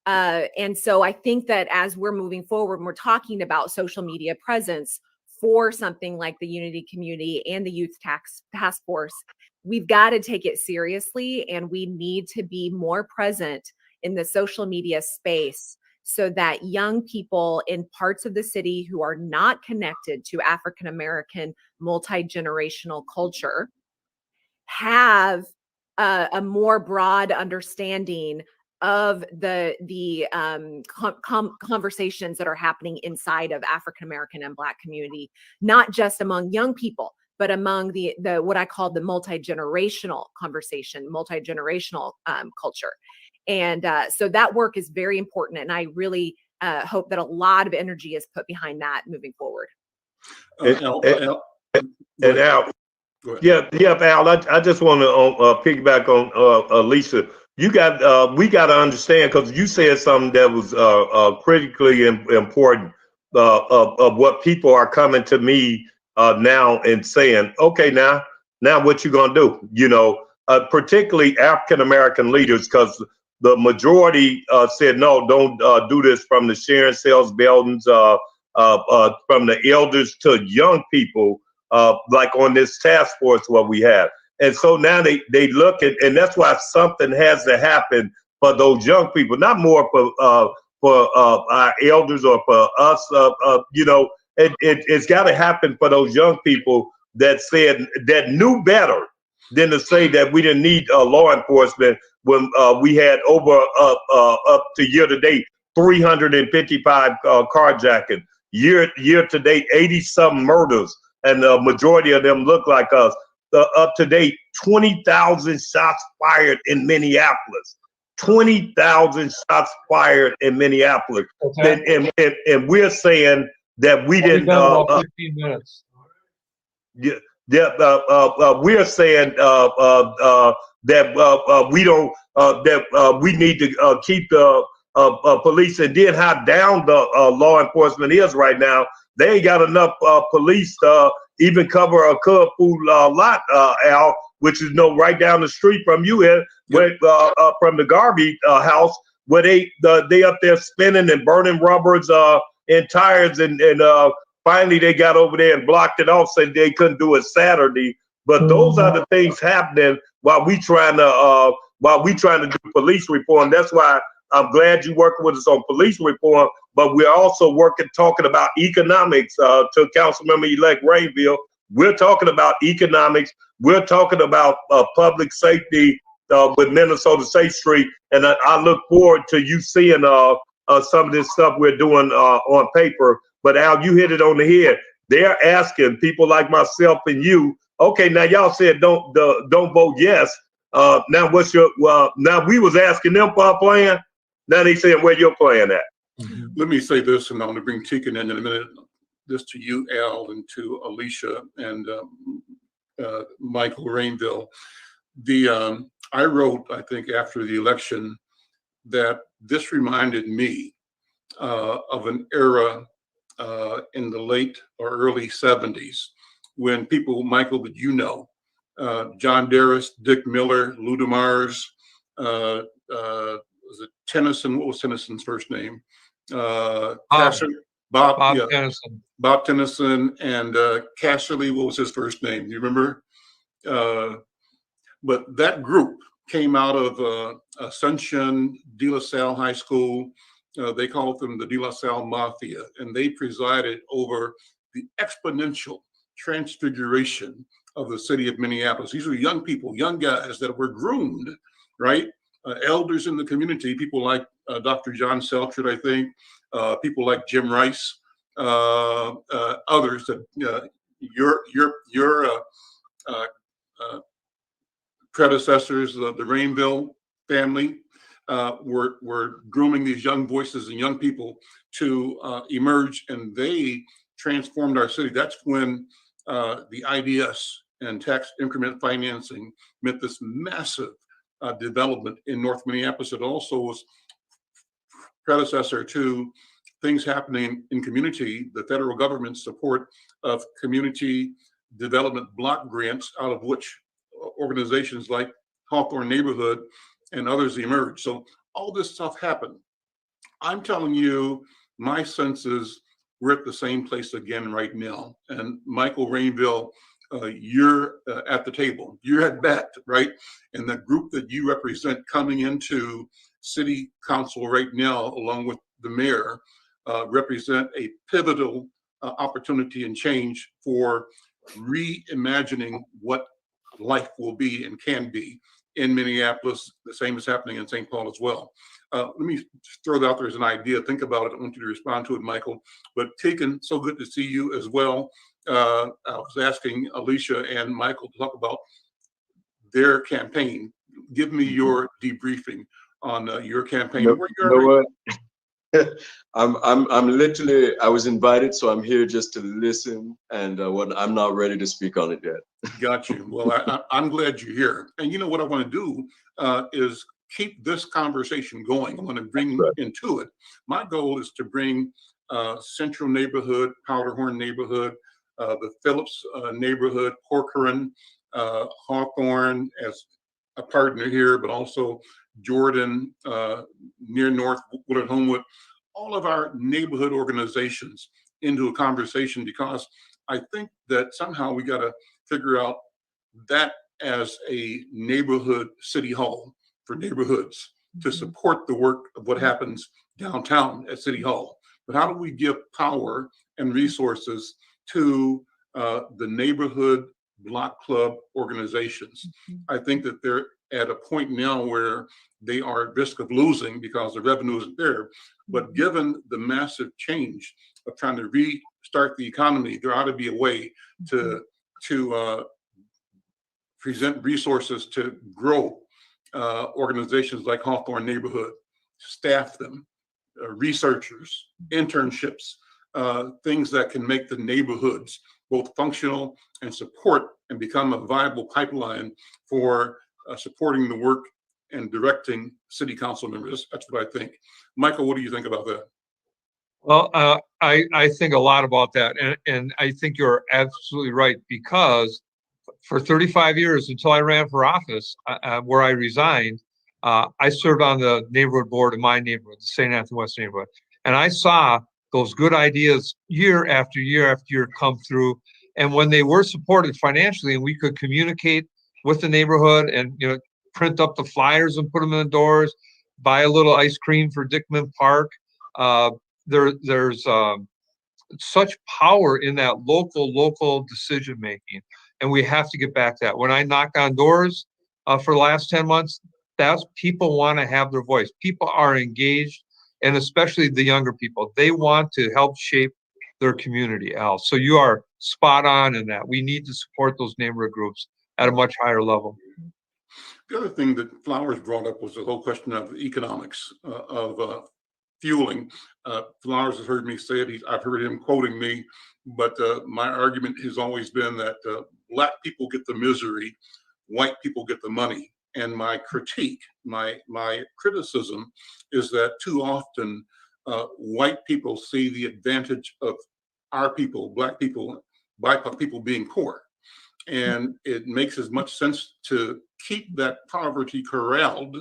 And so I think that as we're moving forward, and we're talking about social media presence for something like the Unity Community and the Youth Task Force, we've got to take it seriously, and we need to be more present in the social media space so that young people in parts of the city who are not connected to African American multi-generational culture have a more broad understanding of the conversations that are happening inside of African American and Black community, not just among young people, but among the what I call the multi-generational conversation, multi-generational culture. And so that work is very important. And I really hope that a lot of energy is put behind that moving forward. Al, Al, I just want to piggyback on Alicia. We got to understand, because you said something that was critically important of what people are coming to me now and saying, okay, now what you gonna do? You know, particularly African American leaders, because the majority said no, don't do this, from the Sharon Sales buildings, from the elders to young people, like on this task force what we have. And so now they look at, and that's why something has to happen for those young people, not more for our elders or for us. You know, it's got to happen for those young people that knew better than to say that we didn't need law enforcement when we had over up to year to date 355 carjacking, year to date 80 some murders, and the majority of them look like us. up to date, 20,000 shots fired in Minneapolis. 20,000 shots fired in Minneapolis. And we're saying that we didn't. About 15 minutes. Yeah, we're saying that we don't. That we need to keep the police, and then how down the law enforcement is right now. They ain't got enough police to even cover a Cub Food lot, Al, which is right down the street from you here, where, from the Garvey house, where they up there spinning and burning rubbers and tires, and finally they got over there and blocked it off, said they couldn't do it Saturday. But those are the things happening while we trying to do police reform. That's why I'm glad you're working with us on police reform, but we're also talking about economics to Councilmember-elect Rainville. We're talking about economics. We're talking about public safety with Minnesota Safe Street. And I look forward to you seeing some of this stuff we're doing on paper. But Al, you hit it on the head. They're asking people like myself and you, okay, now y'all said don't vote yes. Now what's your, now we was asking them for a plan. Now they saying where your plan at. Let me say this, and I'm going to bring Tegan in a minute. This to you, Al, and to Alicia and Michael Rainville. I wrote, I think, after the election, that this reminded me of an era in the late or early 70s when people, Michael, that you know, John Darris, Dick Miller, Lou DeMars, was it Tennyson? What was Tennyson's first name? Bob Tennyson. Bob Tennyson and Casserly, what was his first name? Do you remember? But that group came out of Ascension De La Salle High School. They called them the De La Salle Mafia, and they presided over the exponential transfiguration of the city of Minneapolis. These were young people, young guys that were groomed, right? Elders in the community, people like Dr. John Seltrid, I think, people like Jim Rice, others that your predecessors, the Rainville family, were grooming these young voices and young people to emerge, and they transformed our city. That's when the IDS and tax increment financing meant this massive development in North Minneapolis. It also was predecessor to things happening in community, the federal government's support of community development block grants, out of which organizations like Hawthorne Neighborhood and others emerged. So all this stuff happened. I'm telling you, my sense is we're at the same place again right now. And Michael Rainville, you're at the table. You're at bat, right? And the group that you represent coming into city council right now, along with the mayor, represent a pivotal opportunity and change for reimagining what life will be and can be in Minneapolis. The same is happening in St. Paul as well. Let me just throw it out there as an idea. Think about it. I want you to respond to it, Michael. But Tegan, so good to see you as well. I was asking Alicia and Michael to talk about their campaign. Give me your debriefing on your campaign. You know what? I'm literally, I was invited, so I'm here just to listen, and I'm not ready to speak on it yet. Got you. Well, I'm glad you're here. And you know what I want to do is keep this conversation going. I want to bring into it. My goal is to bring Central Neighborhood, Powderhorn Neighborhood, the Phillips neighborhood, Corcoran, Hawthorne as a partner here, but also Jordan, near North Woodard Homewood, all of our neighborhood organizations into a conversation, because I think that somehow we got to figure out that as a neighborhood city hall for neighborhoods to support the work of what happens downtown at City Hall. But how do we give power and resources to the neighborhood block club organizations? I think that they're at a point now where they are at risk of losing because the revenue isn't there. But given the massive change of trying to restart the economy, there ought to be a way to present resources to grow organizations like Hawthorne Neighborhood, staff them, researchers, internships, things that can make the neighborhoods both functional and support and become a viable pipeline for supporting the work and directing city council members. That's what I think. Michael, what do you think about that? Well, I think a lot about that, and I think you're absolutely right, because for 35 years until I ran for office, where I resigned, I served on the neighborhood board of my neighborhood, the St. Anthony West neighborhood, and I saw those good ideas year after year after year come through. And when they were supported financially, and we could communicate with the neighborhood, and print up the flyers and put them in the doors, buy a little ice cream for Dickman Park. There's such power in that local decision making, and we have to get back to that. When I knock on doors for the last 10 months, that's people want to have their voice. People are engaged, and especially the younger people. They want to help shape their community, Al. So you are spot on in that. We need to support those neighborhood groups at a much higher level. The other thing that Flowers brought up was the whole question of economics of fueling. Flowers has heard me say it. I've heard him quoting me, but my argument has always been that Black people get the misery, white people get the money. And my critique, my criticism is that too often white people see the advantage of our people, Black people, BIPOC people being poor. And it makes as much sense to keep that poverty corralled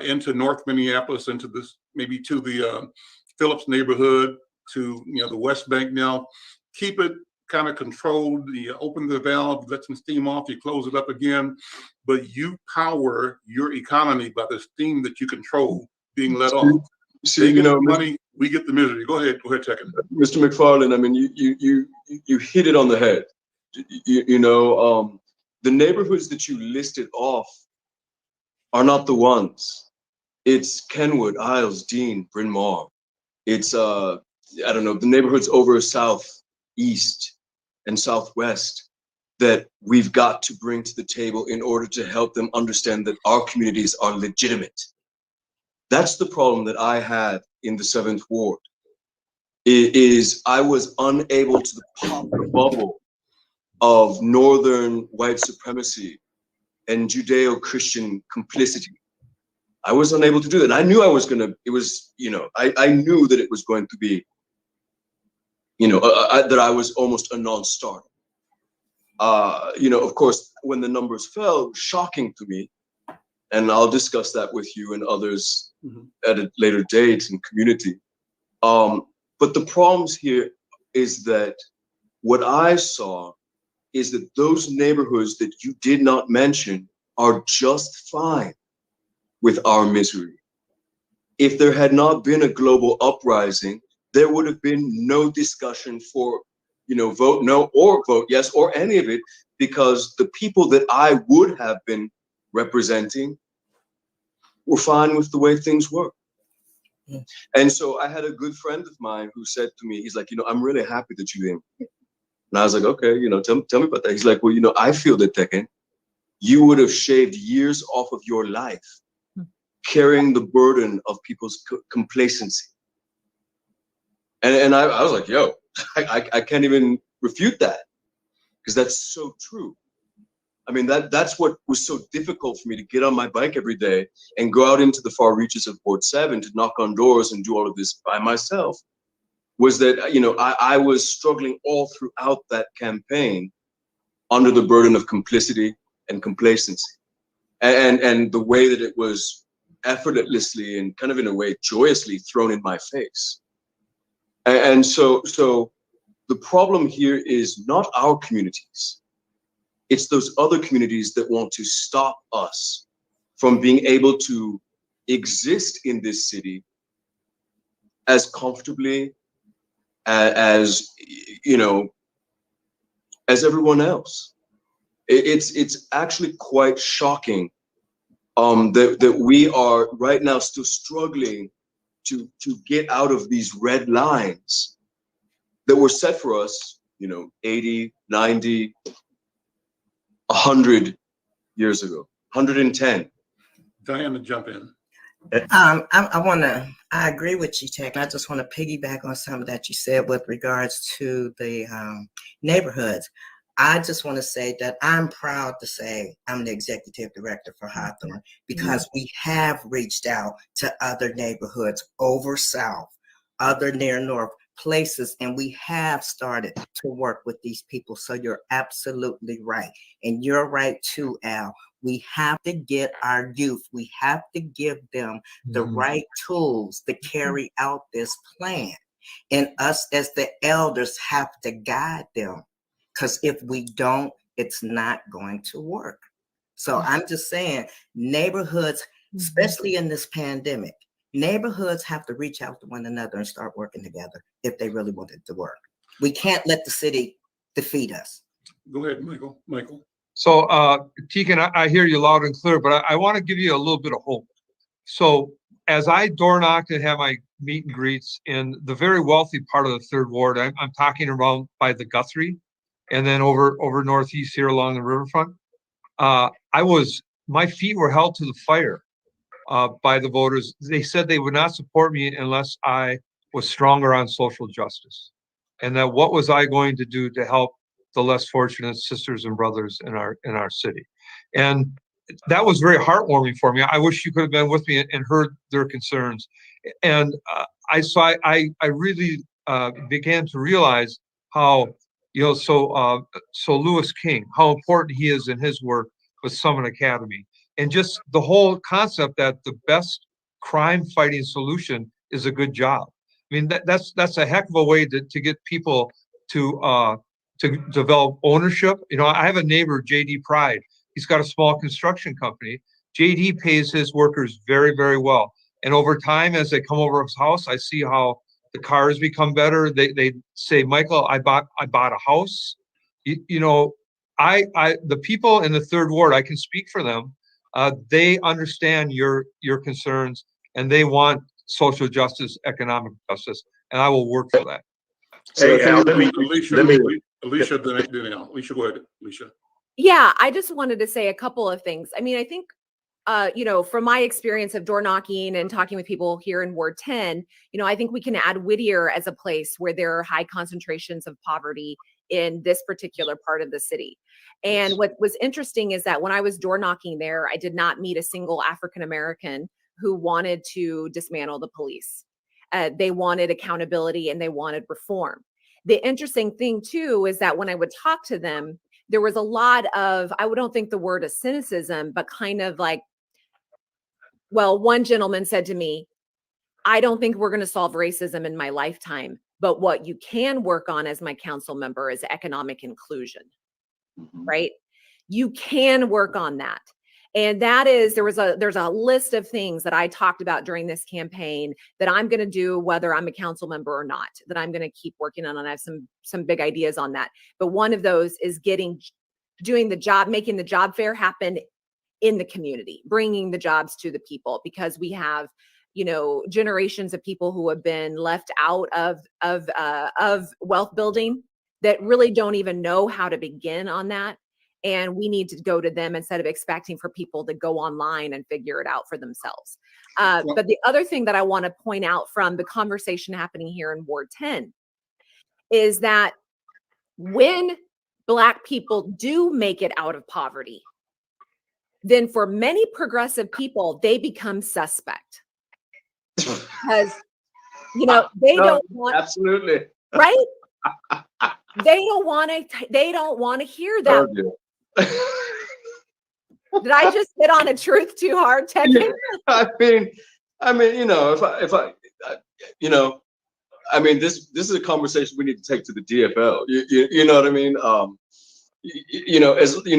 into North Minneapolis, into this, maybe to the Phillips neighborhood, to the West Bank now. Keep it kind of controlled. You open the valve, let some steam off, you close it up again, but you power your economy by the steam that you control being let off. They get the money, we get the misery. Go ahead, Tekken. Mr. McFarlane, I mean, you hit it on the head. The neighborhoods that you listed off are not the ones. It's Kenwood, Isles, Dean, Bryn Mawr. It's the neighborhoods over southeast and southwest that we've got to bring to the table in order to help them understand that our communities are legitimate. That's the problem that I had in the 7th Ward. Is I was unable to pop the bubble of Northern white supremacy and Judeo-Christian complicity. I was unable to do that. I knew I was gonna, I knew that it was going to be, that I was almost a non-starter. Of course, when the numbers fell, shocking to me, and I'll discuss that with you and others at a later date in community. But the problems here is that what I saw is that those neighborhoods that you did not mention are just fine with our misery. If there had not been a global uprising, there would have been no discussion for, vote no or vote yes or any of it, because the people that I would have been representing were fine with the way things were. Yeah. And so I had a good friend of mine who said to me, he's like, I'm really happy that you didn't. And I was like, okay, tell me about that. He's like, well, I feel that, Tekken, you would have shaved years off of your life carrying the burden of people's complacency. And I was like, yo, I can't even refute that, because that's so true. I mean, that's what was so difficult for me, to get on my bike every day and go out into the far reaches of Ward 7 to knock on doors and do all of this by myself, was that, I was struggling all throughout that campaign under the burden of complicity and complacency. And the way that it was effortlessly and kind of in a way joyously thrown in my face. And so the problem here is not our communities. It's those other communities that want to stop us from being able to exist in this city as comfortably as everyone else. It's actually quite shocking that we are right now still struggling to get out of these red lines that were set for us, 80, 90, 100 years ago. 110. Diana, jump in. I agree with you, Tech. I just want to piggyback on something that you said with regards to the neighborhoods. I just want to say that I'm proud to say I'm the executive director for Hawthorne because we have reached out to other neighborhoods over South, other near North places, and we have started to work with these people. So you're absolutely right. And you're right too, Al. We have to get our youth, we have to give them the right tools to carry out this plan. And us as the elders have to guide them. Because if we don't, it's not going to work. So I'm just saying, neighborhoods, especially in this pandemic, neighborhoods have to reach out to one another and start working together if they really want it to work. We can't let the city defeat us. Go ahead, Michael. Michael. So, Tegan, I hear you loud and clear, but I want to give you a little bit of hope. So, as I door knocked and have my meet and greets in the very wealthy part of the Third Ward, I'm talking around by the Guthrie, and then over northeast here along the riverfront. My feet were held to the fire by the voters. They said they would not support me unless I was stronger on social justice, and that what was I going to do to help the less fortunate sisters and brothers in our city. And that was very heartwarming for me. I wish you could have been with me and heard their concerns. And I really began to realize how, so Lewis King, how important he is in his work with Summit Academy. And just the whole concept that the best crime fighting solution is a good job. I mean, that's a heck of a way to get people to develop ownership. I have a neighbor, JD Pride. He's got a small construction company. JD pays his workers very, very well. And over time, as they come over his house, I see how the cars become better. They say, Michael, I bought a house. The people in the Third Ward, I can speak for them. They understand your concerns, and they want social justice, economic justice, and I will work for that. Hey, Al, let me. Alicia, go ahead, Alicia. Yeah, I just wanted to say a couple of things. I mean, I think, from my experience of door knocking and talking with people here in Ward 10, I think we can add Whittier as a place where there are high concentrations of poverty in this particular part of the city. And what was interesting is that when I was door knocking there, I did not meet a single African-American who wanted to dismantle the police. They wanted accountability and they wanted reform. The interesting thing too is that when I would talk to them, there was a lot of, I don't think the word is cynicism, but kind of like, well, one gentleman said to me, I don't think we're going to solve racism in my lifetime, but what you can work on as my council member is economic inclusion, right? You can work on that. And that is, there's a list of things that I talked about during this campaign that I'm going to do, whether I'm a council member or not, that I'm going to keep working on. And I have some big ideas on that. But one of those is doing the job, making the job fair happen in the community, bringing the jobs to the people, because we have, generations of people who have been left out of wealth building that really don't even know how to begin on that. And we need to go to them instead of expecting for people to go online and figure it out for themselves. But the other thing that I want to point out from the conversation happening here in Ward 10 is that when Black people do make it out of poverty, then for many progressive people, they become suspect. Because, they don't want. Absolutely. Right? They don't want to hear that. Did I just hit on a truth too hard, Tekken? I mean, this is a conversation we need to take to the DFL. You know what I mean?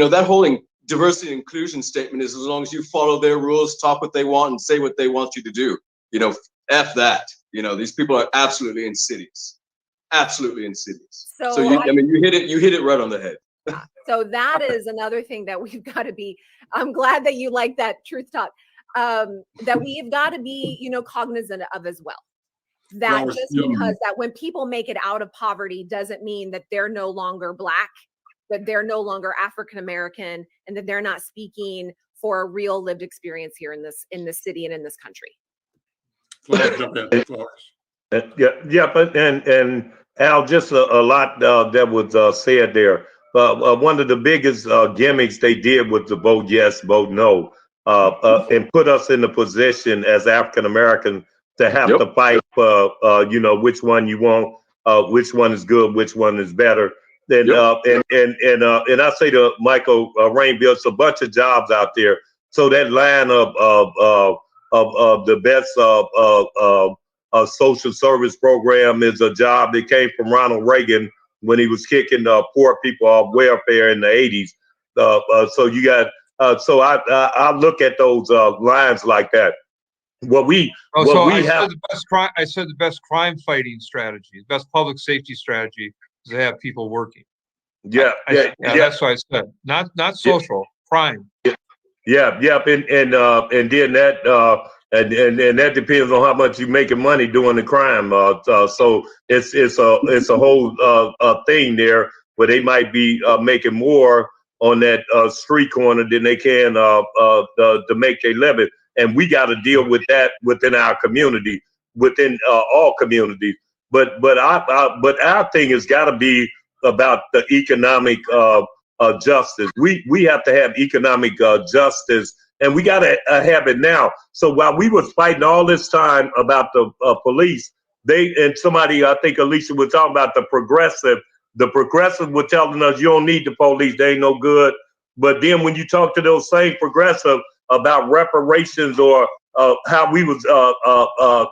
That whole diversity and inclusion statement is as long as you follow their rules, talk what they want, and say what they want you to do. F that. These people are absolutely insidious. Absolutely insidious. So you hit it right on the head. So that is another thing that we've got to be, I'm glad that you like that truth talk, that we've got to be, cognizant of as well. That just because that when people make it out of poverty doesn't mean that they're no longer Black that they're no longer African American and that they're not speaking for a real lived experience here in this city and in this country. Flowers, jump in, Flowers. Yeah, but and Al, just a lot that was said there. One of the biggest gimmicks they did was to vote yes, vote no, and put us in the position as African Americans to have Yep. to fight for, which one you want, which one is good, which one is better. And Yep. And I say to Michael Rainville, it's a bunch of jobs out there. So that line of the best social service program is a job that came from Ronald Reagan when he was kicking poor people off welfare in the 80s. So you got, so I look at those lines like that. I said the best crime fighting strategy, the best public safety strategy is to have people working. That's what I said. Not social crime. And then that and that depends on how much you're making money doing the crime. So it's a whole thing there where they might be making more on that street corner than they can to make their living, and we got to deal with that within our community, within all communities. But our thing has got to be about the economic justice. We have to have economic justice, and we got to have it now. So while we was fighting all this time about the police, somebody, I think Alicia was talking about the progressive were telling us you don't need the police, they ain't no good. But then when you talk to those same progressive about reparations or how we was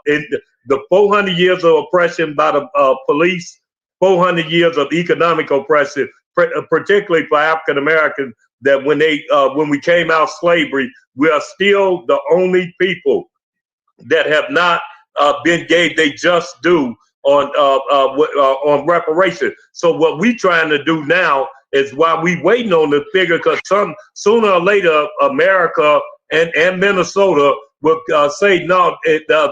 in the 400 years of oppression by the police, 400 years of economic oppression, particularly for African Americans, that when we came out of slavery, we are still the only people that have not been gave they just due on reparation. So what we trying to do now is while we waiting on the figure, because sooner or later America and Minnesota will say no,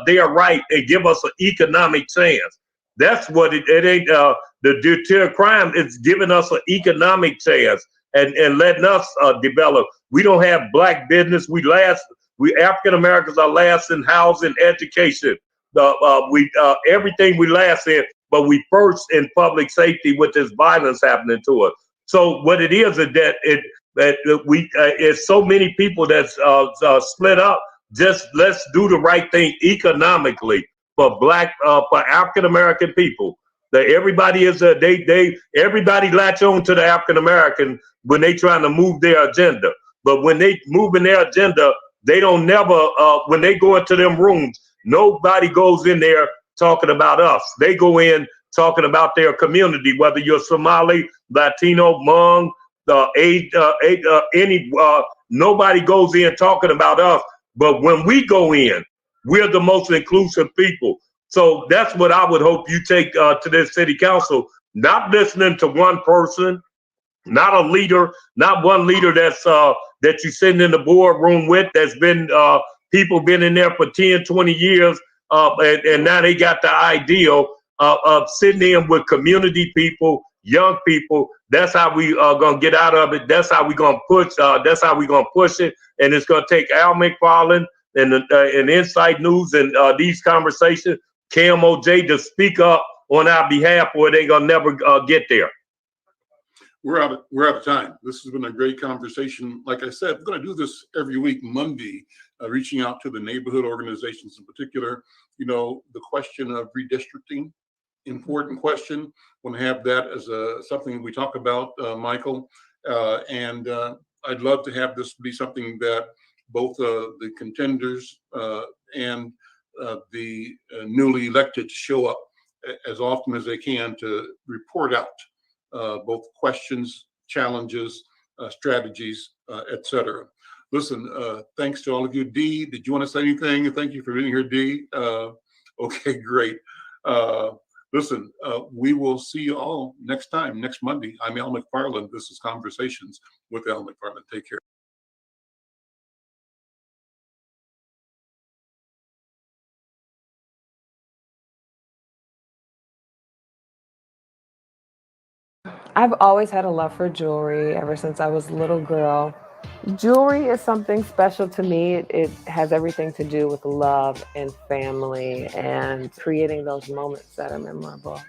they are right and give us an economic chance. That's what it ain't. The deter crime is giving us an economic chance and letting us develop. We don't have black business. We African Americans are last in housing, education. Everything we last in, but we first in public safety with this violence happening to us. So what it is that it's so many people that's split up. Just let's do the right thing economically for African American people. That everybody is everybody latch on to the African American when they trying to move their agenda. But when they move in their agenda, they don't never when they go into them rooms, nobody goes in there talking about us. They go in talking about their community, whether you're Somali, Latino, Hmong, nobody goes in talking about us. But when we go in, we're the most inclusive people. So that's what I would hope you take to this city council, not listening to one person, not a leader, not one leader that you sitting in the boardroom with, that's been people been in there for 10, 20 years, and now they got the ideal of sitting in with community people, young people. That's how we are gonna get out of it. That's how we gonna push. That's how we gonna push it. And it's gonna take Al McFarlane and Inside News and these conversations, KMOJ, to speak up on our behalf, or they gonna never get there. We're out of time. This has been a great conversation. Like I said, we're going to do this every week, Monday, reaching out to the neighborhood organizations in particular. You know, the question of redistricting, important question. Want to have that as something we talk about, Michael. And I'd love to have this be something that both the contenders and the newly elected show up as often as they can to report out both questions, challenges, strategies, etc. Listen, thanks to all of you. Dee, did you want to say anything? Thank you for being here, Dee. Okay, great. Listen, we will see you all next time, next Monday. I'm Al McFarlane. This is Conversations with Al McFarlane. Take care. I've always had a love for jewelry ever since I was a little girl. Jewelry is something special to me. It has everything to do with love and family and creating those moments that are memorable.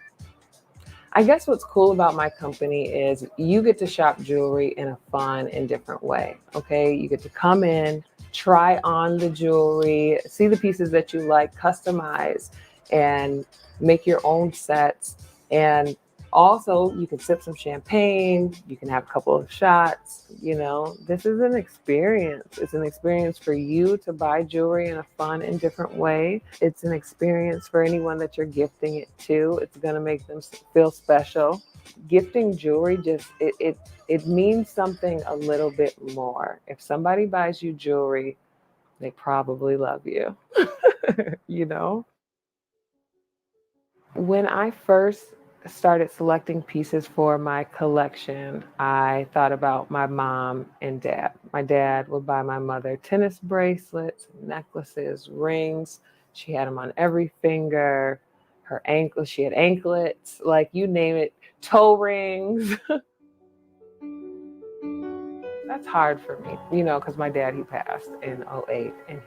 I guess what's cool about my company is you get to shop jewelry in a fun and different way. Okay. You get to come in, try on the jewelry, see the pieces that you like, customize, and make your own sets. And also, you can sip some champagne, you can have a couple of shots. This is an experience. It's an experience for you to buy jewelry in a fun and different way. It's an experience for anyone that you're gifting it to. It's going to make them feel special. Gifting jewelry it means something a little bit more. If somebody buys you jewelry, they probably love you. you know? When I first started selecting pieces for my collection, I thought about my mom and dad. My dad would buy my mother tennis bracelets, necklaces, rings. She had them on every finger. Her ankles, she had anklets, like you name it, toe rings. That's hard for me, because my dad, he passed in '08, and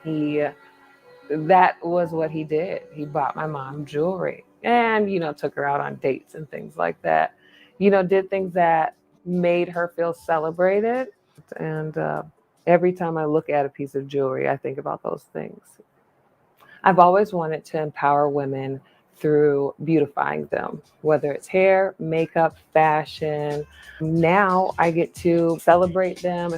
that was what he did. He bought my mom jewelry and, took her out on dates and things like that. Did things that made her feel celebrated. And every time I look at a piece of jewelry, I think about those things. I've always wanted to empower women through beautifying them, whether it's hair, makeup, fashion. Now I get to celebrate them.